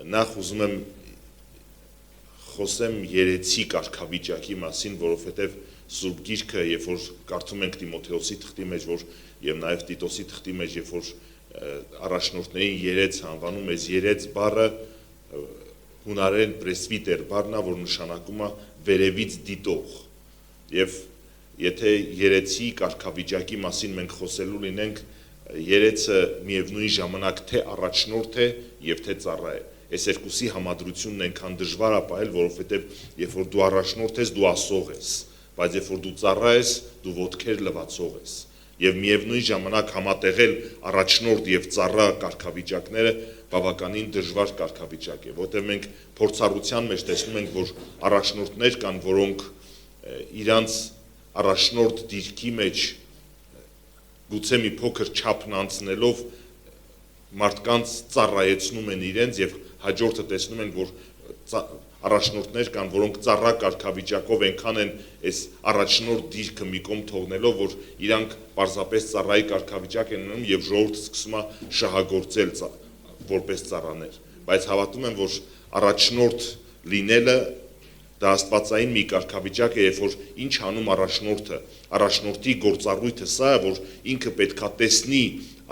նախ ուզում եմ խոսեմ երեցի կարգավիճակի մասին, որովհետև Սուրբ Գիրքը, երբ որ կարդում ենք Տիմոթեոսի թղթի մեջ, որ եւ նաեւ Տիտոսի թղթի մեջ, երբ որ առաջնորդներին երեց անվանում, այս երեց բառը հունարեն պրեսվիտեր բառն է, որ նշանակում է վերևից դիտող։ Եվ եթե երեցի կարգավիճակի մասին մենք խոսելու լինենք, երեցը միևնույն ժամանակ թե առաջնորդ է եւ թե ծառա է։ Այս երկուսի համադրությունն այնքան դժվար է պահել, որովհետեւ երբ որ դու առաջնորդ ես, դու ասող ես, բայց երբ որ դու ծառա ես, դու ոտքեր լվացող ես։ Եվ միևնույն ժամանակ համատեղել առաջնորդ եւ ծառա կարգավիճակները բավականին դժվար կարգավիճակ է, որտեղ մենք փորձառության մեջ տեսնում ենք, որ առաջնորդներ կան, որոնք իրանց առաջնորդ դիրքի մեջ գուցե մի փոքր չափն անցնելով մարդկանց ծառայեցնում են իրենց եւ հաջորդը տեսնում են, որ առաջնորդներ կան, որոնք ծառա կարգավիճակով այնքան են այս առաջնորդ դիրքը մի կողմ թողնելով, որ իրանք պարզապես ծառայի կարգավիճակ են ունենում եւ ժողովուրդը սկսում է շահագործել որպես ծառաներ։ Բայց հավատում եմ, որ առաջնորդ լինելը դա աստվածային մի կարգավիճակ է, երբ որ ինչ անում առաջնորդը, առաջնորդի գործառույթը սա է, որ ինքը պետքա տեսնի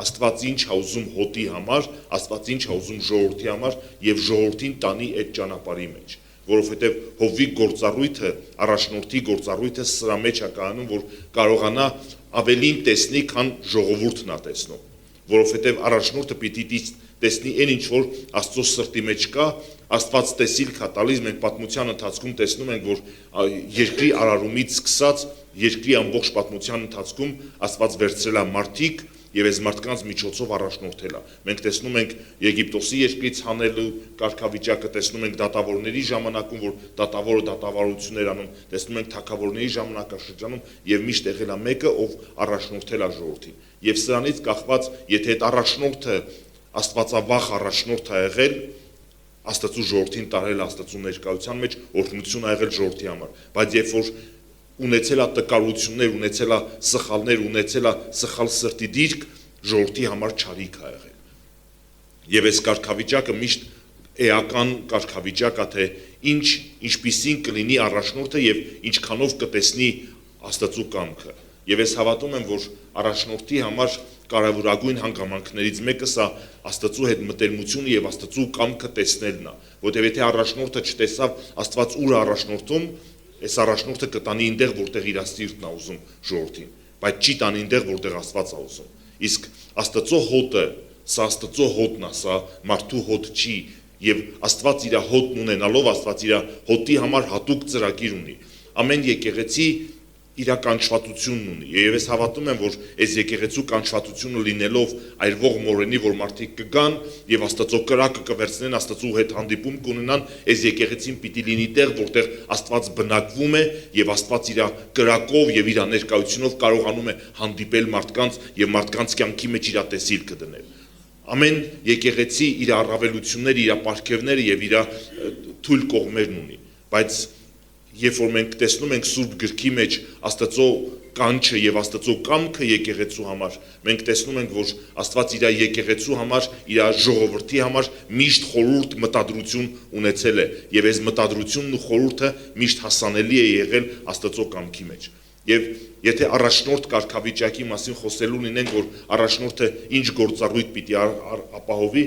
Աստված ինչ է ուզում հոտի համար, Աստված ինչ է ուզում ժողովրդի համար եւ ժողովրդին տանի այդ ճանապարհի մեջ, որովհետեւ հովվի գործառույթը, առաջնորդի գործառույթը սրա մեջ է կայանում, որ կարողանա ավելին տեսնի, քան ժողովուրդն է տեսնում, որովհետեւ առաջնորդը պիտի տեսնի այն ինչ որ Աստծո սրտի մեջ կա, Աստված տեսիլք է տալիս, մենք պատմության ընթացքում տեսնում ենք, որ երկրի արարումից սկսած երկրի ամբողջ պատմության ընթացքում Աստված վերցրել է մարդիկ եւ այս մարդկանց միջոցով առաջնորդել է։ Մենք տեսնում ենք Եգիպտոսի երկրից հանելու կարգավիճակը, տեսնում ենք դատավորների ժամանակում, որ դատավորը դատավարություններ անում, տեսնում ենք թագավորների ժամանակաշրջանում եւ միշտ եղել է մեկը, ով առաջնորդել է ժողովրդին։ Եվ սրանից կախված, եթե այդ առաջնորդը աստվածավախ առաջնորդ է եղել, Աստծո ժողովրդին տարել Աստծո ներկայության մեջ օրհնություն ա եղել ժողովրդի համար, բայց երբ որ ունեցել է տկարություններ, ունեցել է սխալներ, ունեցել է սխալ սրտի դիրք, ժողովրդի համար չարիք ա եղել։ Եվ այս կարգավիճակը միշտ էական կարգավիճակ է, թե ինչպիսին կլինի առաջնորդը եւ ինչքանով կտեսնի Աստծո կամքը։ Եվ ես հավատում եմ, որ առաջնորդի համար կարևորագույն հանգամանքներից մեկը սա Աստծո հետ մտերմությունը եւ Աստծո կամքը տեսնելն է, որտեղ եթե առաջնորդը չտեսավ Աստված ուր առաջնորդում, այս առաջնորդը կտանի այնտեղ, որտեղ իր սիրտն է ուզում ժողովրդին, բայց չի տանի այնտեղ, որտեղ Աստված է ուզում։ Իսկ Աստծո հոտը, սա Աստծո հոտն է, սա մարդու հոտ չի, եւ Աստված իր հոտն ունենալով, Աստված իր հոտի համար հատուկ ծրագիր ունի։ Ամեն եկեղեցի իր կանչվածությունն ունի, եւ ես հավատում եմ, որ այս եկեղեցու կանչվածությունը լինելով այրվող մորենի, որ մարդիկ կգան եւ Աստծո կրակը կվերցնեն, Աստծո հետ հանդիպում կունենան, այս եկեղեցին պիտի լինի տեղ, որտեղ Աստված բնակվում է եւ Աստված իր կրակով եւ իր ներկայությունով կարողանում է հանդիպել մարդկանց եւ մարդկանց կյանքի մեջ իր տեսիլքը դնել։ Ամեն եկեղեցի իր առավելությունները, իր պարգևները եւ իր թույլ կողմերն ունի, բայց երբ որ մենք տեսնում ենք Սուրբ Գրքի մեջ Աստծո կանչը եւ Աստծո կամքը եկեղեցու համար, մենք տեսնում ենք, որ Աստված իր եկեղեցու համար, իր ժողովրդի համար միշտ խորհուրդ մտադրություն ունեցել է, եւ այս մտադրությունն ու խորհուրդը միշտ հասանելի է եղել Աստծո կամքի մեջ։ Եվ եթե առաջնորդ կարգավիճակի մասին խոսելու լինենք, որ առաջնորդը ինչ գործառույթ պիտի ապահովի,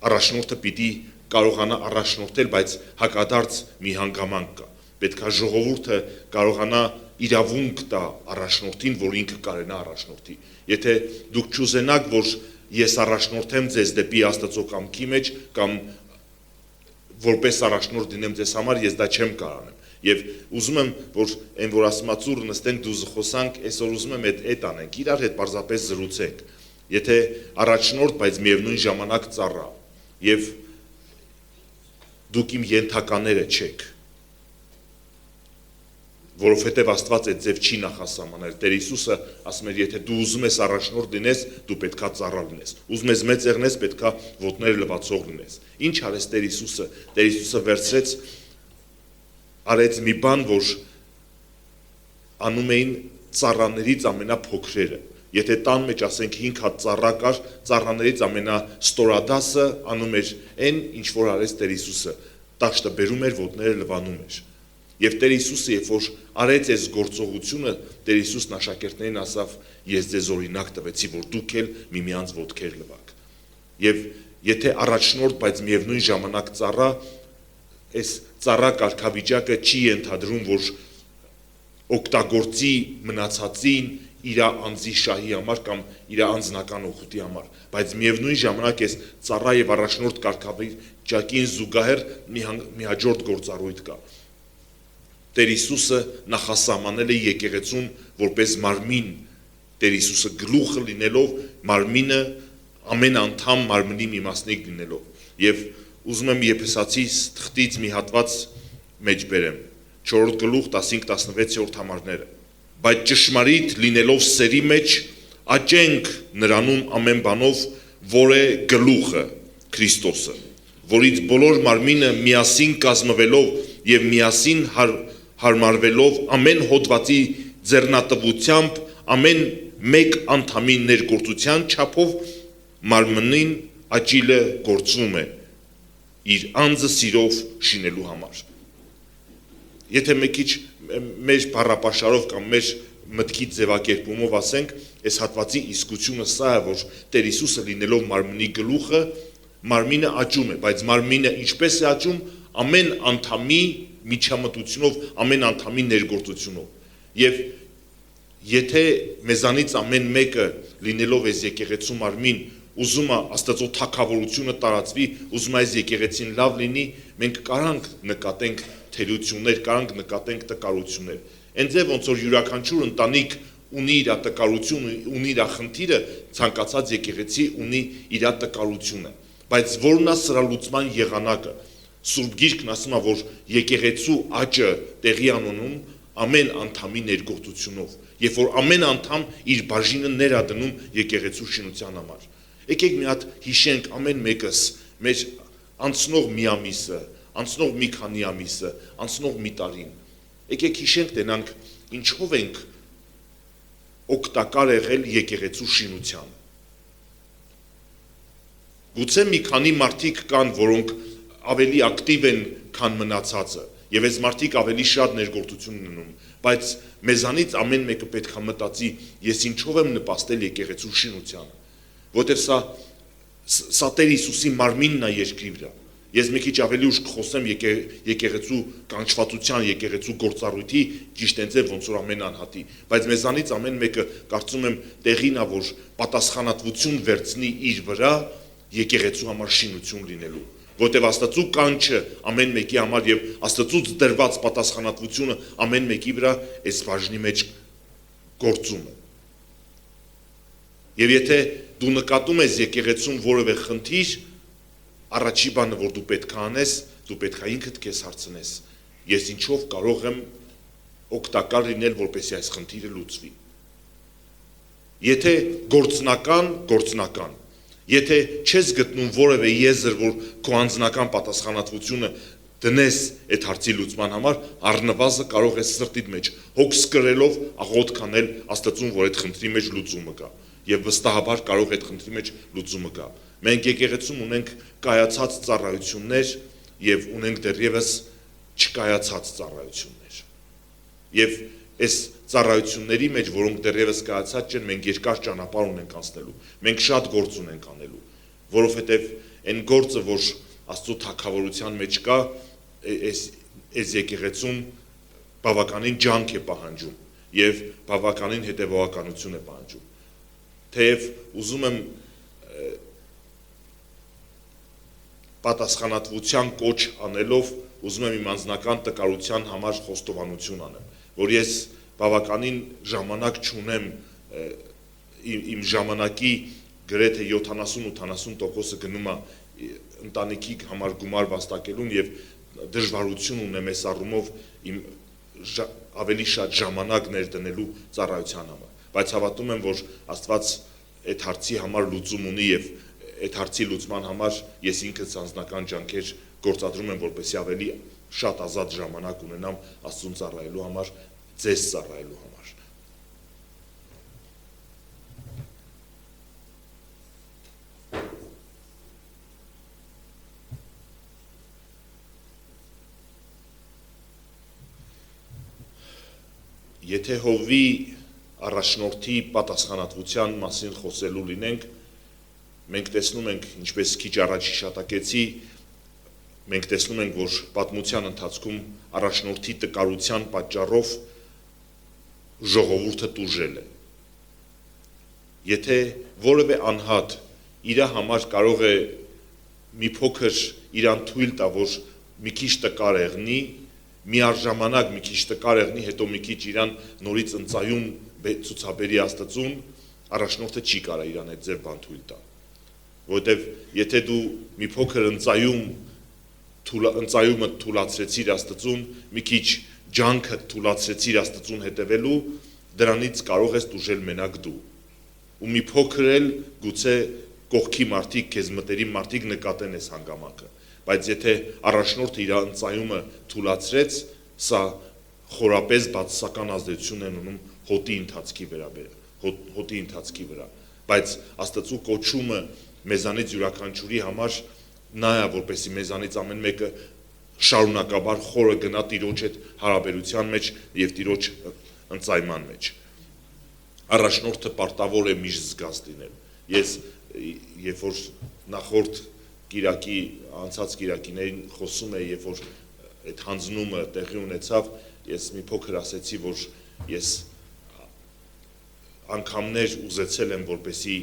առաջնորդը պիտի կարողանա առաջնորդել, բայց հակադարձ մի հանգամանք կա։ Պետք է ժողովուրդը կարողանա իրավունք տա առաջնորդին, որ ինքը կարենա առաջնորդի։ Եթե դուք չուզենաք, որ ես առաջնորդեմ ձեզ դեպի Աստծո կամքի մեջ կամ որպես առաջնորդ դինեմ ձեզ համար, ես դա չեմ կարող անեմ։ Եվ ուզում եմ, որ այն որ ասում ա ծուր նստենք դու խոսանք, այսօր ուզում եմ այդ անենք, իրար հետ պարզապես զրուցենք։ Եթե առաջնորդ, բայց միևնույն ժամանակ ծառա, եւ դուք իմ ենթակաները չեք, որովհետև Աստված այդ ձև չի նախասահմանել։ Տեր Հիսուսը ասում էր, եթե դու ուզում ես առաջնորդ լինես, դու պետքա ծառա լինես։ Ուզում ես մեծ եղնես, պետքա ոտներ լվացող լինես։ Ինչ արեց Տեր Հիսուսը։ Տեր Հիսուսը վերցրեց արեց մի բան, որ անում էին ծառաներից ամենափոքրերը։ Եթե տան մեջ ասենք 5 հատ ծառա կար, ծառաներից ամենաստորադասը անում էր այն, ինչ որ արեց Տեր Հիսուսը, տաշտը բերում էր, ոտները լվանում էր։ Եվ Տեր Հիսուսը, երբ որ արեց այս գործողությունը, Տեր Հիսուսն աշակերտներին ասավ. ես ձեզ օրինակ տվեցի, որ դուք էլ միմյանց ոտքեր լվաք։ Եվ եթե առաջնորդ, բայց միևնույն ժամանակ ծառա, այս ծառա կարգավիճակը չի ենթադրում, որ օգտագործի մնացածին իր անձի շահի համար կամ իր անձնական օգուտի համար, բայց միևնույն ժամանակ այս ծառա եւ առաջնորդ կարգավիճակին զուգահեռ մի հաջորդ գործառույթ կա։ Տեր Հիսուսը նախասահմանել է եկեղեցուն որպես մարմին, Տեր Հիսուսը գլուխը լինելով, մարմինը ամեն անդամ մարմնի մի մասնիկ լինելով։ Եվ ուզում եմ Եփեսացիս թղթից մի հատված մեջ բերեմ, 4 գլուխ 15-16 համարները։ Բայց ճշմարիտ լինելով սերի մեջ, աճենք նրանում ամեն բանով, որ է գլուխը, Քրիստոսը, որից բոլոր մարմինը միասին կազմվելով եւ միասին հարմարվելով ամեն հոդվածի ձեռնատվությամբ ամեն մեկ անդամի ներգործության չափով մարմնին աճիլը գործում է իր անձը սիրով շինելու համար։ Եթե մի քիչ մեր բառապաշարով կամ մեր մտքի ձևակերպումով ասենք, այս հատվածի իսկությունը սա է, որ Տեր Հիսուսը լինելով մարմնի գլուխը, մարմինը աճում է, բայց մարմինը ինչպես է աճում, ամեն անդամի միջամտությունով, ամեն անդամի ներգործությունով։ Եվ եթե մեզանից ամեն մեկը լինելով այս եկեղեցու մարմին, ուզում է Աստծո թագավորությունը տարածվի, ուզում է այս եկեղեցին լավ լինի, մենք կարանք նկատենք թերություններ, կարանք նկատենք տկարություններ։ Այնձև ոնց որ յուրաքանչյուր ընտանիք ունի իր տկարությունը, ունի իր խնդիրը, ցանկացած եկեղեցի ունի իր տկարությունը, բայց որն է սրա լուծման եղանակը։ Սուրբ Գիրքն ասում է, որ եկեղեցու աճը տեղի ունենում ամեն անդամի ներգործությունով, երբ որ ամեն անդամ իր բաժինը ներդնում եկեղեցու շինության համար։ Եկեք մի հատ հիշենք ամեն մեկս մեր անցնող մի ամիսը, անցնող մի քանի ամիսը, անցնող մի տարին։ Եկեք հիշենք տենանք ինչով ենք օգտակար եղել եկեղեցու շինությանը։ Գուցե մի քանի մարդիկ կան, որոնք ավելի ակտիվ են, քան մնացածը, եւ այս մարդիկ ավելի շատ ներգործություն ունեն, բայց մեզանից ամեն մեկը պետք է մտածի, ես ինչով եմ նպաստել եկեղեցու շինությանը, որտեղ սա Տեր Հիսուսի մարմինն է երկրի վրա։ Ես մի քիչ ավելի ուշ կխոսեմ եկեղեցու կանչվածության, եկեղեցու գործառույթի, ճիշտ այնձև ոնց որ ամեն անհատի, բայց մեզանից ամեն մեկը կարծում եմ տեղին է, որ պատասխանատվություն վերցնի իր վրա եկեղեցու համար շինություն լինելու, որտեղ Աստծո կանչը ամեն մեկի համար եւ Աստծուց դրված պատասխանատվությունը ամեն մեկի վրա այս բաժնի մեջ գործում է։ Եվ եթե դու նկատում ես եկեղեցում որևէ խնդիր, առաջի բանը, որ դու պետք է անես, դու պետք է ինքդ քեզ հարցնես, ես ինչով կարող եմ օգտակար լինել, որպեսզի այս խնդիրը լուծվի։ Եթե գործնական, եթե չես գտնում որևէ եզր, որ քո անձնական պատասխանատվությունը դնես այդ հարցի լուծման համար, առնվազն կարող ես սրտիդ մեջ հոգս կրելով աղոթք անել Աստծուն, որ այդ խնդրի մեջ լուծումը կա, եւ վստահաբար կարող այդ խնդրի մեջ լուծումը կա։ Մենք եկեղեցում ունենք կայացած ծառայություններ եւ ունենք դեռևս չկայացած ծառայություններ։ Եվ այս ծառայությունների մեջ, որոնք դեռևս կայացած չեն, մենք երկար ճանապարհ ունենք անցնելու։ Մենք շատ գործ ունենք անելու, որովհետեւ այն գործը, որ Աստծո թագավորության մեջ կա, այս եկեղեցում բավականին ջանք է պահանջում եւ բավականին հետեւողականություն է պահանջում։ Թեև ուզում եմ պատասխանատվության կոչ անելով, ուզում եմ իմ անձնական տկարության համար խոստովանություն անեմ, որ ես բավականին ժամանակ չունեմ իմ ժամանակի գրեթե 70-80%-ը գնում է ընտանիքի համար գումար վաստակելուն եւ դժվարություն ունեմ այս առումով իմ ավելի շատ ժամանակ ներդնելու ծառայության համար, բայց հավատում եմ, որ Աստված այդ հարցի համար լուծում ունի եւ այդ հարցի լուծման համար ես ինքս անձնական ջանքեր գործադրում եմ, որպեսզի ավելի շատ ազատ ժամանակ ունենամ Աստծուն ծառայելու համար, ձեզ ծառայելու համար։ Եթե հովվի առաջնորդի պատասխանատվության մասին խոսելու լինենք, մենք տեսնում ենք, ինչպես քիչ առաջ հիշատակեցի, մենք տեսնում ենք, որ պատմության ընթացքում առաջնորդի տկարության պատճառով ժողովուրդը տուժել է։ Եթե որևէ անհատ իր համար կարող է մի փոքր իրան թույլ տա, որ մի քիչ տկար եղնի, միառժամանակ մի քիչ տկար եղնի, հետո մի քիչ իրան նորից ընծայում ցուցաբերի Աստծուն, առաջնորդը չի կարող իրան այդ ձև բան թույլ տա։ Որովհետև եթե դու մի փոքր ընծայումը թուլացրեցիր Աստծուն, մի քիչ ջանքը թուլացրեցիր Աստծուն հետևելու, դրանից կարող ես տուժել մենակ դու։ Ու մի փոքր էլ գուցե կողքի մարդիկ, քեզ մտերիմ մարդիկ նկատեն այս հանգամանքը, բայց եթե առաջնորդը իր ընծայումը թուլացրեց, սա խորապես բացասական ազդեցություն է ունում հոտի ընթացքի վրա, բայց Աստծու կոչումը մեզանից յուրաքանչյուրի համար նա է, որպեսզի մեզանից ամեն մեկը շարունակաբար խորը գնա Տիրոջ հետ հարաբերության մեջ եւ Տիրոջ ընծայման մեջ։ Առաջնորդը պարտավոր է միշտ զգաց լինել։ Ես երբ որ նախորդ կիրակի անցած կիրակիներին խոսում էի, երբ որ այդ հանձնումը տեղի ունեցավ, ես մի փոքր ասեցի, որ ես անգամներ ուզեցել եմ, որպեսի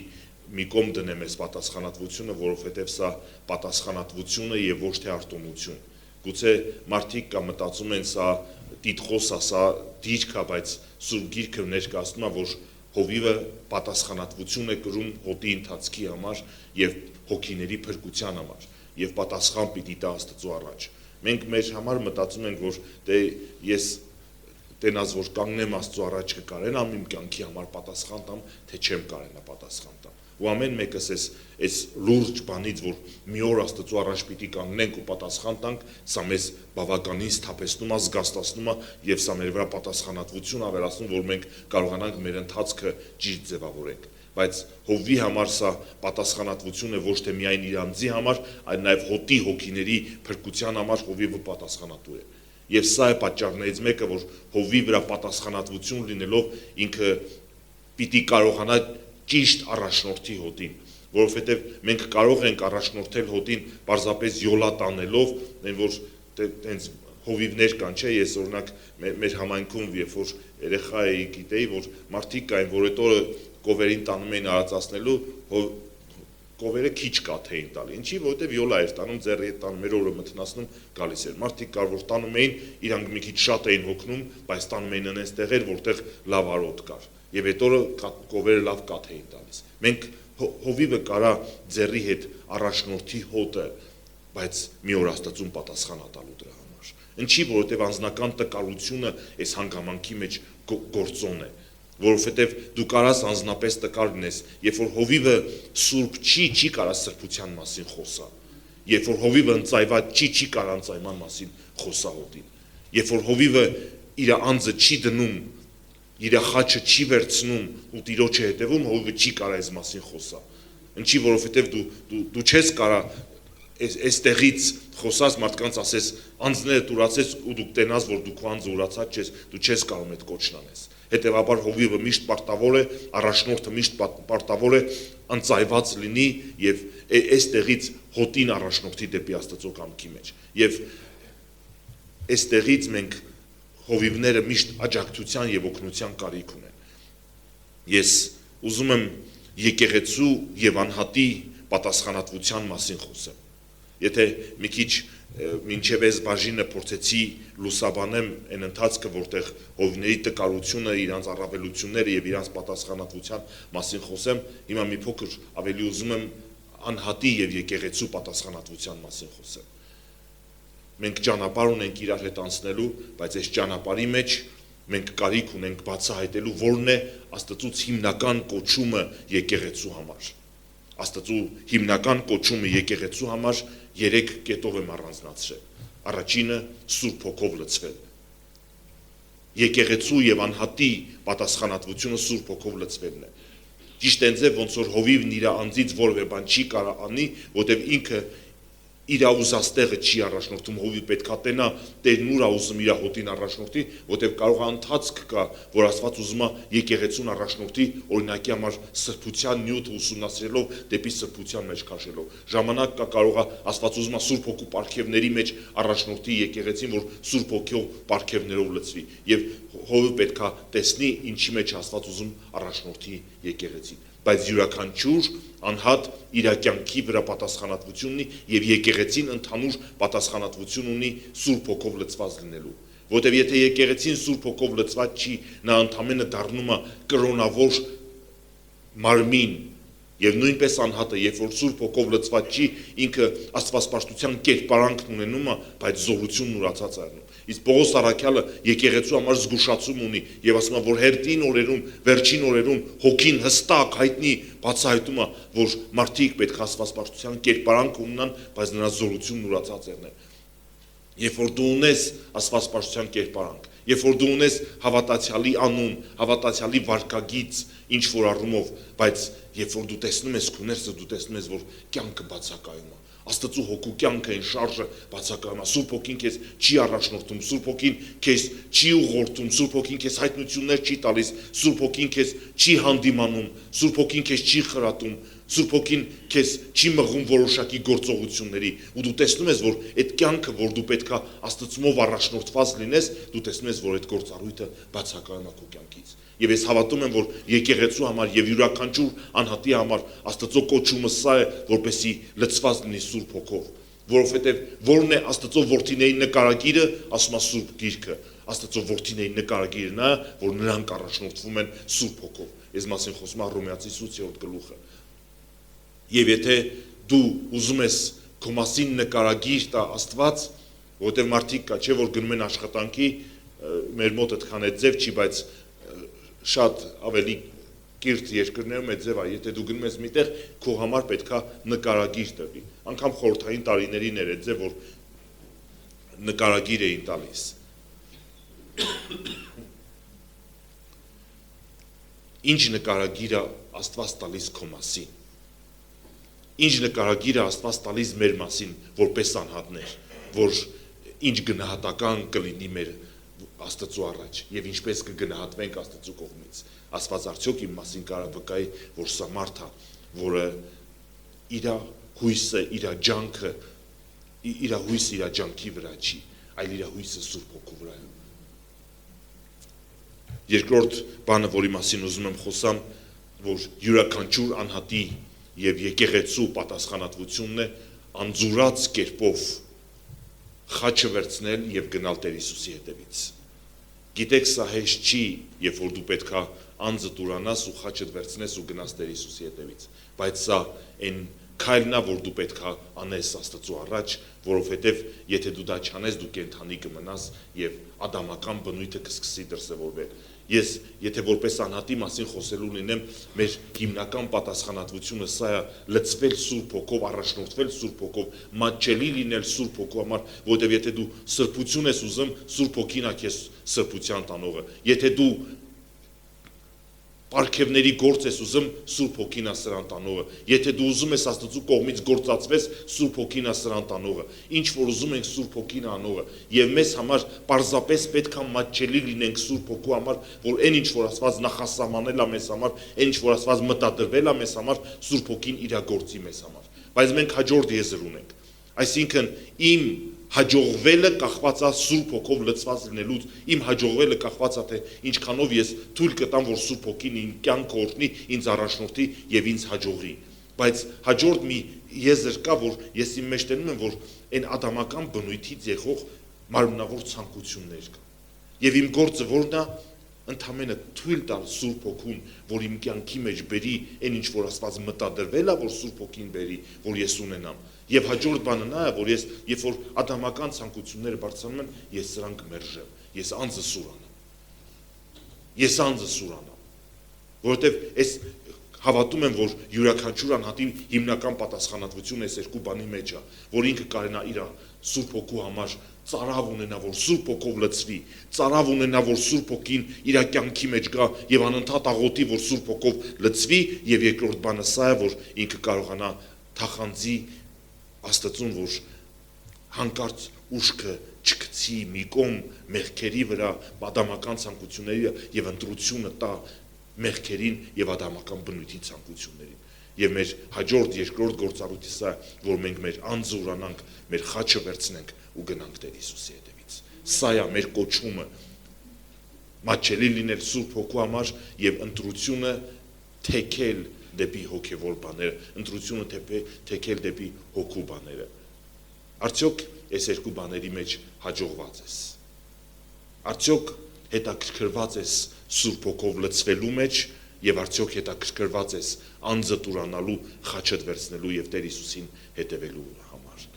մի կողմ դնեմ այս պատասխանատվությունը, որովհետև սա պատասխանատվություն է եւ ոչ թե արտոնություն։ Գուցե մարդիկ կա մտածում են սա տիտղոս է, սա դիրք է, բայց Սուրբ Գիրքը ներկայացնում է, որ հովիվը պատասխանատվություն է կրում հոտի ընթացքի համար եւ հոգիների փրկության համար եւ պատասխան պիտի տա Աստծո առաջ։ Մենք մեր համար մտածում ենք, որ դե ես տենաս որ կանգնեմ Աստծո առաջ կկարենամ իմ կյանքի համար պատասխան տամ, թե չեմ կարենա պատասխան տամ։ Ու ամեն մեկս այս լուրջ բանից, որ մի օր Աստծո առաջ պիտի կանգնենք ու պատասխան տանք, սա մեզ բավականին սթափեցնում է, զգաստացնում է եւ սա մեր վրա պատասխանատվություն ավելացնում, որ մենք կարողանանք մեր ընթացքը ճիշտ ձևավորենք։ Բայց հովվի համար սա պատասխանատվություն է ոչ թե միայն իր անձի համար, այլ նաեւ հոտի հոգիների փրկության համար հովիվը պատասխանատու է։ Եվ սա է պատճառներից մեկը, որ հովվի վրա պատասխանատվություն լինելով ինքը պիտի կարողանա ճիշտ առաջնորդի հոտին, որովհետև մենք կարող ենք առաջնորդել հոտին պարզապես յոլա տանելով, այն որ տենց հովիվներ կան, չէ, ես օրինակ մեր համայնքում, երբ որ երեխա էի, գիտեի, որ մարդիկ կային, որ այդ օրը կովերին տանում էին արածացնելու, կովերը քիչ կաթ էին տալի, ինչի, որովհետև յոլա էր տանում, ձեռի հետ տանում, մեր օրը մթնացնում, գալիս էր, մարդիկ կար, որ տանում էին, իրանք մի քիչ շատ էին հոգնում, բայց տանում էին այնպես տեղեր, որտեղ լավ արոտ կար, եւ այդ օրը կովերը լավ կաթ էին տալիս։ Մենք հովիվը կարա ձեռի հետ առաջնորդի հոտը, բայց մի օր Աստծուն պատասխան տալու դրա համար։ Ինչի, որովհետև անձնական տկարությունը այս հանգամանքի մեջ գործոն է, որովհետև դու կարաս անձնապես տկար լինես, երբ որ հովիվը սուրբ չի կարա սրբության մասին խոսա, երբ որ հովիվը ընծայված չի կարա ընծայման մասին խոսա հոտին, երբ որ հովիվը իր անձը չի դնում, իր խաչը չի վերցնում ու Տիրոջ է հետևում, հովիվը չի կարա այս մասին խոսա։ Ինչի, որովհետև դու չես կարա այստեղից խոսած մարդկանց ասես անձները տուրացես ու դուք տենաս, որ դու քո անձը ուրացած չես, դու չես կարող այդ կոչն անես։ Հետևաբար հովիվը միշտ պարտավոր է, առաջնորդը միշտ պարտավոր է ընծայված լինի եւ այստեղից հոտին առաջնորդի դեպի Աստծո կամքի մեջ։ Եվ այստեղից մենք հովիվները միշտ աջակցության եւ օգնության կարիք ունեն։ Ես ուզում եմ եկեղեցու եւ անհատի պատասխանատվության մասին խոսեմ։ Եթե մի քիչ մինչև այս բաժինը փորձեցի լուսաբանեմ այն ընթացքը, որտեղ հովիվների տկարությունը, իրանց առավելությունները եւ իրանց պատասխանատվության մասին խոսեմ, հիմա մի փոքր ավելի ուզում եմ անհատի եւ եկեղեցու պատասխանատվության մասին խոսեմ։ Մենք ճանապարհ ունենք իրար հետ անցնելու, բայց այս ճանապարհի մեջ մենք կարիք ունենք բացահայտելու որն է Աստծուց հիմնական կոչումը եկեղեցու համար։ Աստծու հիմնական կոչումը եկեղեցու համար 3 կետով եմ առանձնացրել։ Առաջինը Սուրբ Հոգով լցվել։ Եկեղեցու եւ անհատի պատասխանատվությունը Սուրբ Հոգով լցվելն է։ Ճիշտ այնձև ոնց որ հովիվն իր անձից որևէ բան չի կարող անի, որտեղ ինքը իր ուզաստեղը չի առաջնորդում, հովի պետքա տենա Տերն ուր ուզում իր հոտին առաջնորդի, որտեղ կարող է ընթացք կա, որ Աստված ուզում է եկեղեցուն առաջնորդի, օրինակի համար սրբության նյութը ուսումնասիրելով դեպի սրբության մեջ քաշելով։ Ժամանակ կա կարող է Աստված ուզում է Սուրբ Հոգու պարգևների մեջ առաջնորդի եկեղեցին, որ Սուրբ Հոգու պարգևներով լցվի, եւ հովը պետքա տեսնի ինչի մեջ Աստված ուզում առաջնորդի եկեղեցին, բայց յուրաքանչյուր անհատ իր կյանքի վրա պատասխանատվություն ունի եւ եկեղեցին ընդհանուր պատասխանատվություն ունի Սուրբ Հոգով լցված լինելու, որտեւ եթե եկեղեցին Սուրբ Հոգով լցված չի, նա ընդամենը դառնում է կրոնավոր մարմին եւ նույնպես անհատը, երբ որ Սուրբ Հոգով լցված չի, ինքը աստվածպաշտության կերպարանքն ունենում է, բայց զորությունն ուրացած է առնում։ Իսկ Պողոս առաքյալը եկեղեցու համար զգուշացում ունի եւ ասում է, որ հերթին օրերում, վերջին օրերում հոգին հստակ հայտնի բացահայտում է, որ մարդիկ պետք է աստվածպաշտության կերպարանք ունենան, բայց նրանց զորությունն ուրացած եղնեն։ Երբ որ դու ունես աստվածպաշտության կերպարանք, երբ որ դու ունես հավատացյալի անուն, հավատացյալի վարքագիծ, ինչ որ առումով, բայց երբ որ դու տեսնում ես քո ներսը, դու տեսնում ես, որ կյանքը բացակայում է, Աստծո հոգու կյանքը այն շարժը բացակայում է, Սուրբ Հոգին քեզ չի առաջնորդում, Սուրբ Հոգին քեզ չի ուղղորդում, Սուրբ Հոգին քեզ հայտնություններ չի տալիս, Սուրբ Հոգին քեզ չի հանդիմանում, Սուրբ Հոգին քեզ չի խրատում, Սուրբ Հոգին քեզ չի մղում որոշակի գործողությունների, ու դու տեսնում ես, որ այդ կյանքը, որ դու պետքա Աստծմով առաջնորդված լինես, դու տեսնում ես, որ այդ գործառույթը բացակայում է քո կյանքից։ Եվ ես հավատում եմ, որ եկեղեցու համար եւ յուրաքանչյուր անհատի համար Աստծո կոչումը սա է, որպեսի լցված լինի Սուրբ Հոգով, որովհետեւ որն է Աստծո որդիների նկարագիրը, ասում է Սուրբ Գիրքը, Աստծո որդիների նկարագիրն է, որ նրանք առաջնորդվում են Սուրբ Հոգով։ Ես մասին խոսում եմ Հռոմեացի 8-րդ գլուխը։ Եվ եթե դու ուզում ես քո մասին նկարագիր տա Աստված, որովհետեւ մարդիկ կա, չէ, որ գնում են աշխատանքի, մեր մոտ այդքան է ձև չի, բայց շատ ավելի կիրթ երկրներում է ձև է, եթե դու գնում ես միտեղ, քո համար պետքա նկարագիր տրվի։ Անկամ խորհրդային տարիներին էր այդ ձև, որ նկարագիր էին տալիս։ Ինչ նկարագիր է Աստված տալիս քո մասին։ Ինչ նկարագիր է Աստված տալիս մեր մասին, որպես անհատներ, որ ինչ գնահատական կլինի մեր Աստծո առաջ եւ ինչպես կգնահատվենք Աստծո կողմից։ Աստված արդյոք իմ մասին կարող վկայի, որ սա մարդ է, որը իր հույսը, իր ջանքը, իր հույսը իր ջանքի վրա չի, այլ իր հույսը Սուրբ Հոգու վրա է։ Երկրորդ բանը, որի մասին ուզում եմ խոսամ, որ յուրաքանչյուր անհատի եւ եկեղեցու պատասխանատվությունն է անձուրած կերպով խաչը վերցնել եւ գնալ Տեր Հիսուսի հետևից։ Գիտեք, սա հեշտ չի, երբ որ դու պետքա անձը տուրանաս ու խաչդ վերցնես ու գնաս Տեր Հիսուսի հետևից, բայց սա այն քայլն է, որ դու պետքա անես Աստծո առաջ, որովհետեւ եթե դու դա չանես, դու կենթանի կմնաս եւ ադամական բնույթը կսկսի դրսևորվել։ Ես եթե որպես անհատի մասին խոսելու լինեմ, մեր հիմնական պատասխանատվությունը սա է՝ լցվել Սուրբ Հոգով, առաջնորդվել Սուրբ Հոգով, մատչելի լինել Սուրբ Հոգու համար, որովհետև եթե դու սրբություն ես ուզում, Սուրբ Հոգին է քեզ սրբության տանողը։ Եթե դու պարգևների գործ ես ուզում, Սուրբ Հոգին է սրան տանողը։ Եթե դու ուզում ես Աստծո կողմից գործածվես, Սուրբ Հոգին է սրան տանողը։ Ինչ որ ուզում ենք, Սուրբ Հոգին է անողը։ Եվ մեզ համար պարզապես պետք է մատչելի լինենք Սուրբ Հոգու համար, որ այն ինչ որ Աստված նախասահմանել է մեզ համար, այն ինչ որ Աստված մտադրվել է մեզ համար, Սուրբ Հոգին իր գործի մեզ համար։ Բայց մենք հաջորդ եզր ունենք։ Այսինքն իմ հաջողվելը կախված է Սուրբ Հոգով լցված լինելուց, իմ հաջողվելը կախված է թե ինչքանով ես թույլ կտամ, որ Սուրբ Հոգին իմ կյանքը օրհնի, ինձ առաջնորդի եւ ինձ հաջողի։ Բայց հաջորդ մի եզր կա, որ ես իմ մեջ տենում եմ, որ այն ադամական բնույթից եղող մարմնավոր ցանկություններ կա։ Եվ իմ գործը որն է, ընդամենը թույլ տալ Սուրբ Հոգուն, որ իմ կյանքի մեջ բերի այն ինչ որ Աստված մտադրվել է, որ Սուրբ Հոգին բերի, որ ես ունենամ։ Եվ հաջորդ բանը նա է, որ ես երբ որ ադամական ցանկությունները բարձրանում են, ես սրանք մերժեմ, ես անձը սուրանամ, որովհետև ես հավատում եմ, որ յուրաքանչյուր անհատի հիմնական պատասխանատվությունը այս երկու բանի մեջ է, որ ինքը կարենա իր Սուրբ Հոգու համար ծարավ ունենա, որ Սուրբ Հոգով լցվի, ծարավ ունենա, որ Սուրբ Հոգին իր կյանքի մեջ գա եւ անընդհատ աղոթի, որ Սուրբ Հոգով լցվի, եւ երկրորդ բանը սա է, որ ինքը կարողանա թախանձի Աստծուն, որ հանկարծ ուշքը չգցի մի կողմ մեղքերի վրա, ադամական ցանկությունների եւ ընտրությունը տա մեղքերին եւ ադամական բնույթի ցանկություններին։ Եվ մեր հաջորդ երկրորդ գործառույթը սա, որ մենք մեր անձը ուրանանք, մեր խաչը վերցնենք ու գնանք Տեր Հիսուսի հետևից։ Սա է մեր կոչումը, մատչելի լինել Սուրբ Հոգու համար եւ ընտրությունը թեքել դեպի հոգեվոր բաները, ընտրությունը թեքել դեպի հոգու բաները։ Արդյոք այս երկու բաների մեջ հաջողված ես։ Արդյոք հետաքրքրված ես Սուրբ Հոգով լցվելու մեջ եւ արդյոք հետաքրքրված ես անձը տուրանալու, խաչդ վերցնելու եւ Տեր Հիսուսին հետևելու համար։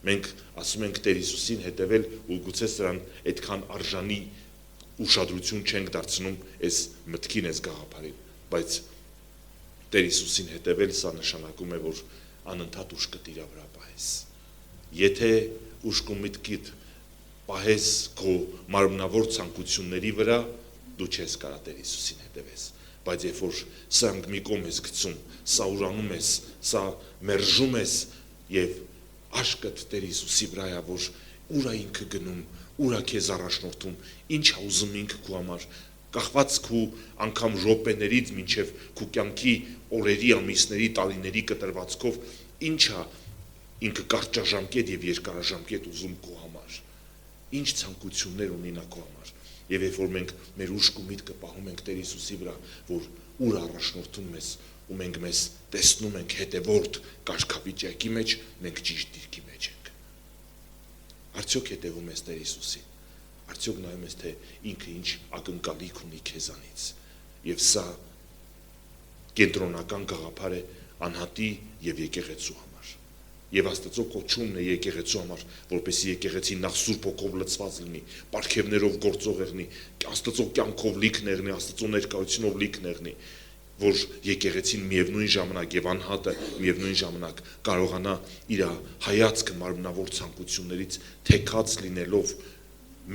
Մենք ասում ենք Տեր Հիսուսին հետևել ու գուցե սրան այդքան արժանի ուշադրություն չենք դարձնում այս մտքին, այս գաղափարին, բայց Տեր Հիսուսին հետևել սա նշանակում է, որ անընդհատ ուշ կտիրա վրա պահես։ Եթե ուշք ու միտքիդ պահես քո մարմնավոր ցանկությունների վրա, դու չես կարա Տեր Հիսուսին հետևես, բայց երբ որ սրանք մի կողմ ես գցում, սա ուրանում ես, սա մերժում ես եւ աշկդ Տեր Հիսուսի վրա է, որ ուր է ինքը գնում, ուր է քեզ առաջնորդում, ինչ է ուզում ինքը քո համար, կախված քո անգամ րոպեներից մինչև քո կյանքի օրերի, ամիսների, տարիների կտրվածքով, ինչ է ինքը կարճաժամկետ եւ երկարաժամկետ ուզում քո համար, ինչ ցանկություններ ունի նա քո համար։ Եվ երբ որ մենք մեր ուշք ու միտքը պահում ենք Տեր Հիսուսի վրա, որ ուր առաջնորդում մեզ ու մենք մեզ տեսնում ենք հետևորդ կարգավիճակի մեջ, մենք ճիշտ դիրքի մեջ ենք։ Արդյոք հետևում ես Տեր Հիսուսին, արդյոք նայում ես, թե ինքը ինչ ակնկալիք ունի քեզանից։ Եվ սա կենտրոնական գաղափար է անհատի եւ եկեղեցու համար։ Եվ Աստծո կոչումն է եկեղեցու համար, որպեսզի եկեղեցին նախ Սուրբ Հոգով լցված լինի, պարգևներով գործող եղնի, Աստծո կյանքով լիքն եղնի, Աստծո ներկայությունով լիքն եղնի, որ եկեղեցին միևնույն ժամանակ եւ անհատը միևնույն ժամանակ կարողանա իր հայացքը մարմնավոր ցանկություններից թեքած լինելով,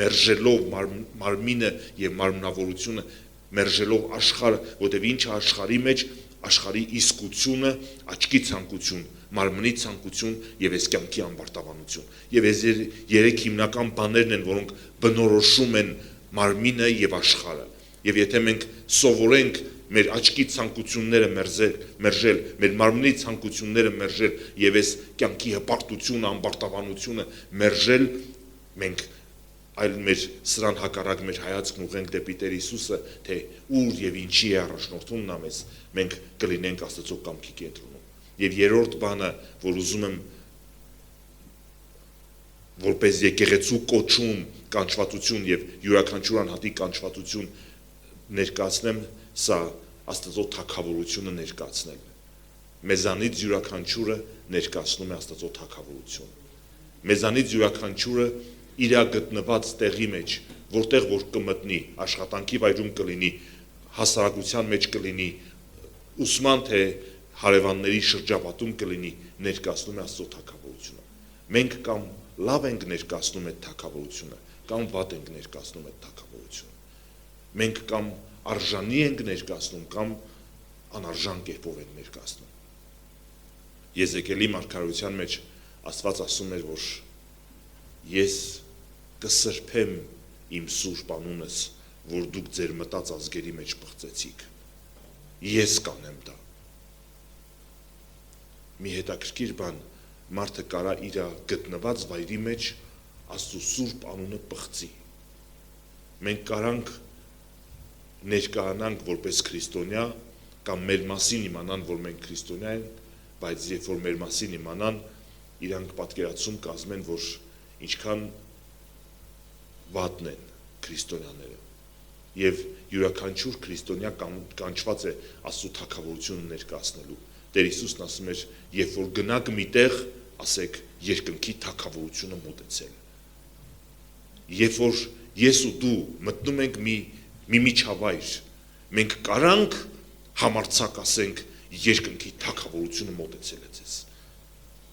մերժելով մարմինը եւ մարմնավորությունը, մերժելով աշխարհը, որտեղ ինչ է աշխարհի մեջ, աշխարհի իսկությունը, աչքի ցանկություն, մարմնի ցանկություն եւ այս կյանքի ամբարտավանություն։ Եվ այս երեք հիմնական բաներն են, որոնք բնորոշում են մարմինը եւ աշխարհը։ Եվ եթե մենք սովորենք մեր աչքի ցանկությունները մերժել, մեր մարմնի ցանկությունները մերժել եւ այս կյանքի հպարտությունը, ամբարտավանությունը մերժել, մենք այլ մեր սրան հակառակ մեր հայացքն ուղենք դեպի Տեր Հիսուսը, թե ուր եւ ինչի է առաջնորդում նա մեզ, մենք կլինենք Աստծո կամքի կենտրոնում։ Եվ երրորդ բանը, որ ուզում եմ որպես եկեղեցու կոչում, կանչվածություն եւ յուրաքանչյուր անհատի կանչվածություն ներկայացնեմ, սա Աստծո թագավորությունը ներկայացնելն է։ Մեզանից յուրաքանչյուրը ներկայացնում է Աստծո թագավորությունը։ Մեզանից յուրաքանչյուրը իր գտնված տեղի մեջ, որտեղ որ կմտնի, աշխատանքի վայրում կլինի, հասարակության մեջ կլինի, ուսման թե հարևանների շրջապատում կլինի, ներկայացնում է Աստծո թագավորությունը։ Մենք կամ լավ ենք ներկայացնում այդ թագավորությունը, կամ վատ ենք ներկայացնում այդ թագավորությունը։ Մենք կամ արժանի ենք ներկայացնում, կամ անարժան կերպով ենք ներկայացնում։ Եզեկիելի մարգարեության մեջ Աստված ասում էր, որ ես կսրբեմ իմ սուրբ անունս, որ դուք ձեր մտած ազգերի մեջ պղծեցիք։ Ես կանեմ դա։ Մի հետաքրքիր բան, մարդը կարա իր գտնված վայրի մեջ Աստծո սուրբ անունը պղծի։ Մենք կարանք ներկայանանք որպես քրիստոնյա կամ մեր մասին իմանան, որ մենք քրիստոնյա ենք, բայց երբ որ մեր մասին իմանան, իրանք պատկերացում կազմեն, որ ինչքան վատն են քրիստոնյաները։ Եվ յուրաքանչյուր քրիստոնյա կանչված է Աստծո թագավորությունը ներկայացնելու։ Տեր Հիսուսն ասում էր, երբ որ գնաք միտեղ, ասեք երկնքի թագավորությունը մոտեցել։ Երբ որ ես ու դու մտնում ենք մի միջավայր, մենք կարանք համարձակ ասենք երկնքի թագավորությունը մոտեցել է ձեզ։